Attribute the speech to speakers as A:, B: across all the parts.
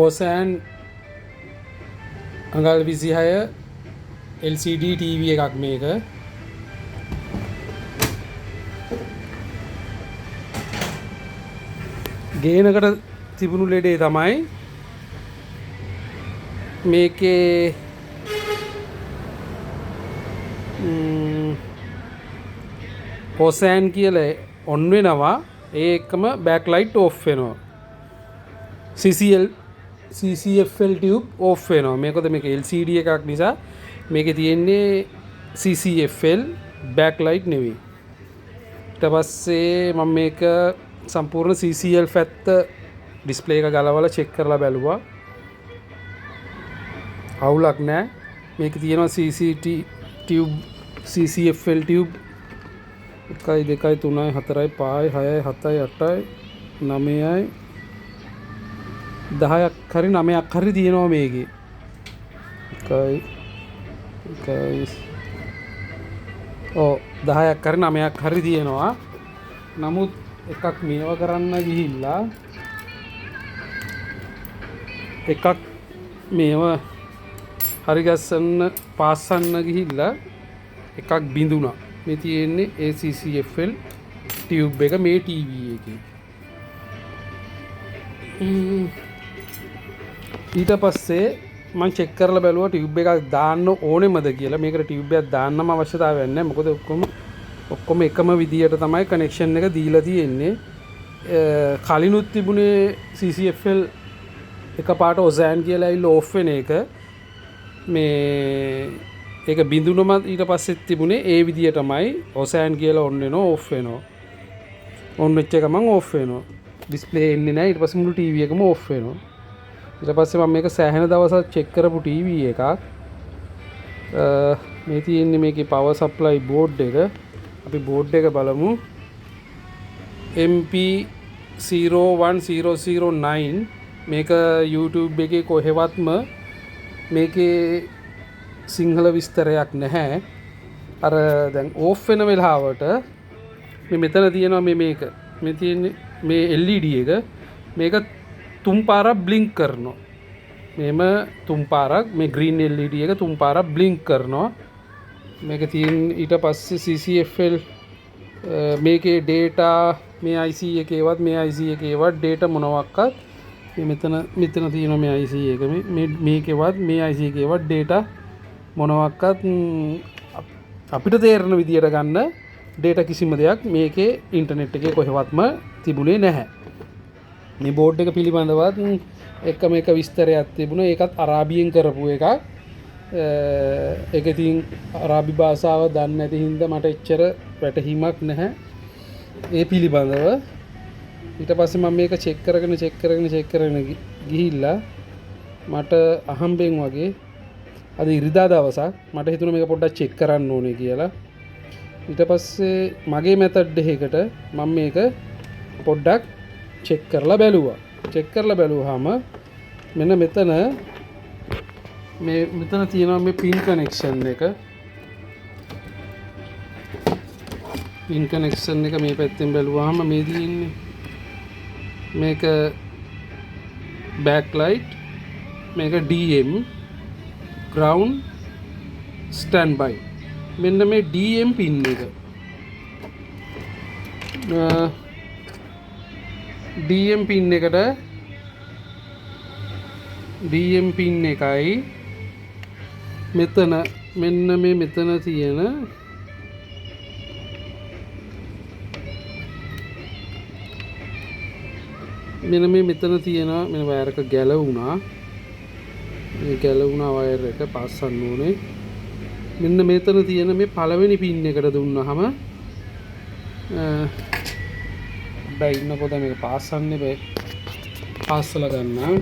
A: ඕසෑන් අඟල් 26 LCD TV එකක් මේක. ගේනකට තිබුණු ලෙඩේ තමයි මේකේ ඕසෑන් කියලා ඔන් වෙනවා, ඒ එක්කම බෑක් ලයිට් ඕෆ් වෙනවා. CCFL ටියුබ් ඕෆ් වෙනවා. මේකද මේක LCD එකක් නිසා මේකේ තියෙන්නේ CCFL බෑක් ලයිට් නෙවෙයි. ඊට පස්සේ මම මේක සම්පූර්ණ CCL පැත්ත ඩිස්ප්ලේ එක ගලවලා චෙක් කරලා බැලුවා. අවුලක් නැහැ. මේකේ තියෙනවා CCFL ටියුබ් 1 2 3 4 5 6 7 8 9යි 10ක් හරි 9ක් හරි තියෙනවා මේකේ. 10ක් හරි 9ක් හරි තියෙනවා. නමුත් එකක් මේව කරන්න ගිහිල්ලා එකක් මේව හරි ගස්සන්න පාස්සන්න ගිහිල්ලා එකක් බිඳුණා. මේ තියෙන්නේ ACCFL ටියුබ් එක මේ TV එකේ. ඊට පස්සේ මම චෙක් කරලා බැලුවා ටියුබ් එකක් දාන්න ඕනෙමද කියලා. මේකට ටියුබ් එකක් දාන්නම අවශ්‍යතාවයක් නැහැ. මොකද ඔක්කොම එකම විදියට තමයි කනෙක්ෂන් එක දීලා තියෙන්නේ. කලිනුත් තිබුණේ CCFL එකපාරට ඔසෑන් කියලා ඇවිල්ලා ඕෆ් වෙන එක. මේ ඒක බිඳුනම ඊට පස්සෙත් තිබුණේ ඒ විදියටමයි ඔසෑන් කියලා ඔන් වෙනවා ඕෆ් වෙනවා. ඔන් වෙච්ච ගමන් ඕෆ් වෙනවා. ඩිස්ප්ලේ එන්නේ නැහැ. ඊට පස්සේ මුළු TV එකම ඕෆ් වෙනවා. ඊට පස්සේ මම මේක සෑහෙන දවසක් චෙක් කරපු TV එකක්. මේ තියෙන්නේ මේකේ power supply board එක. අපි board එක බලමු. MP01009 මේක YouTube එකේ කොහෙවත්ම මේකේ සිංහල විස්තරයක් නැහැ. අර දැන් ඕෆ් වෙන වෙලාවට මේ මෙතන තියෙනවා මේක. මේ තියෙන්නේ මේ LED එක. මේක තුන් පාරක් බ්ලින්ක් කරනවා. මේම තුන් පාරක් මේ green LED එක තුන් පාරක් බ්ලින්ක් කරනවා. මේක තියෙන ඊට පස්සේ CCFL මේකේ data මේ IC එකේවත් මේ IC එකේවත් data මොනවාක්වත් මේ මෙතන තියෙනවා මේ IC එක මේකේවත් මේ IC එකේවත් data මොනවාක්වත් අපිට තේරෙන විදියට ගන්න data කිසිම දෙයක් මේකේ ඉන්ටර්නෙට් එකේ කොහෙවත්ම තිබුණේ නැහැ. මේ බෝඩ් එක පිළිබඳවත් එකම එක විස්තරයක් තිබුණා. ඒකත් අරාබියෙන් කරපු එකක්. ඒක ඉතින් අරාබි භාෂාව දන්නේ නැති හින්දා මට එච්චර වැටහීමක් නැහැ ඒ පිළිබඳව. ඊට පස්සේ මම මේක චෙක් කරගෙන ගිහිල්ලා මට අහම්බෙන් වගේ අද ඉරිදා දවසක් මට හිතුණා මේක පොඩ්ඩක් චෙක් කරන්න ඕනේ කියලා. ඊට පස්සේ මගේ මෙතඩ් එකකට මම මේක පොඩ්ඩක් චෙක් කරලා බැලුවා. චෙක් කරලා බැලුවාම මෙන්න මෙතන තියෙනවා මේ පින් කනෙක්ෂන් එක. පින් කනෙක්ෂන් එක මේ පැත්තෙන් බැලුවාම මේ තියෙන්නේ මේක බෑක් ලයිට්, මේක DM ground standby. මෙන්න මේ DM පින් එක. DM පින් එකට DM පින් එකයි මෙතන මෙතන තියෙන මෙතන තියෙනවා මෙන්න වයර් එක ගැලවුණා. මේ ගැලවුණා වයර් එක පාස්සන්න ඕනේ. මෙන්න මෙතන තියෙන මේ පළවෙනි පින් එකට දුන්නාම ඉන්නකොට මේක පාස්සන්නේ බෑ. පාස්සලා ගන්න.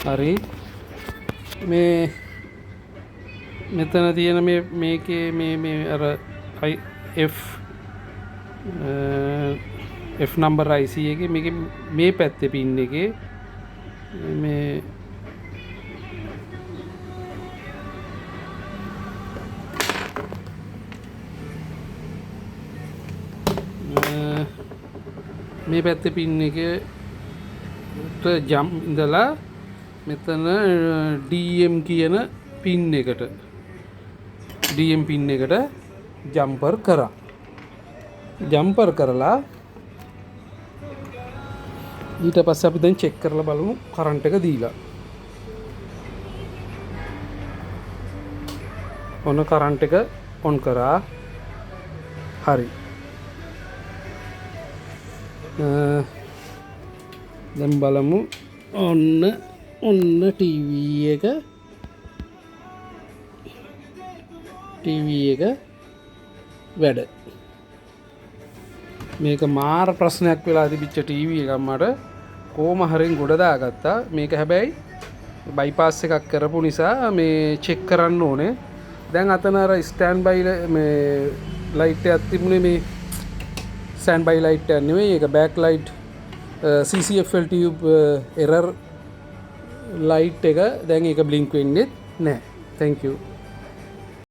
A: හරි මේ මෙතන තියෙන මේකේ මේ අර F නම්බර් IC එකේ මේකේ මේ පැත්තේ පින් එකේ මේ මේ පැත්තේ පින් එකට ජම් ඉඳලා මෙතන DM කියන පින් එකට DM පින් එකට ජම්පර් කරා. ජම්පර් කරලා ඊට පස්සේ අපි දැන් චෙක් කරලා බලමු කරන්ට් එක දීලා. ඔන්න කරන්ට් එක ඔන් කරා. හරි. දැන් බලමු ඔන්න TV එක වැඩ. මේක මාර ප්‍රශ්නයක් වෙලා තිබිච්ච TV එකක් මට කොහොම හරින් ගොඩ දාගත්තා. මේක හැබැයි බයිපාස් එකක් කරපු නිසා මේ චෙක් කරන්න ඕනේ. දැන් අතන අර ස්ටෑන්ඩ් බයි මේ ලයිට් එකක් තිබුණේ මේ ස්ටෑන්ඩ් බයි ලයිට් එකක් නෙවෙයි ඒක back light CCFL tube error light එක දැන් ඒක බ්ලින්ක් වෙන්නේ නැහැ. thank you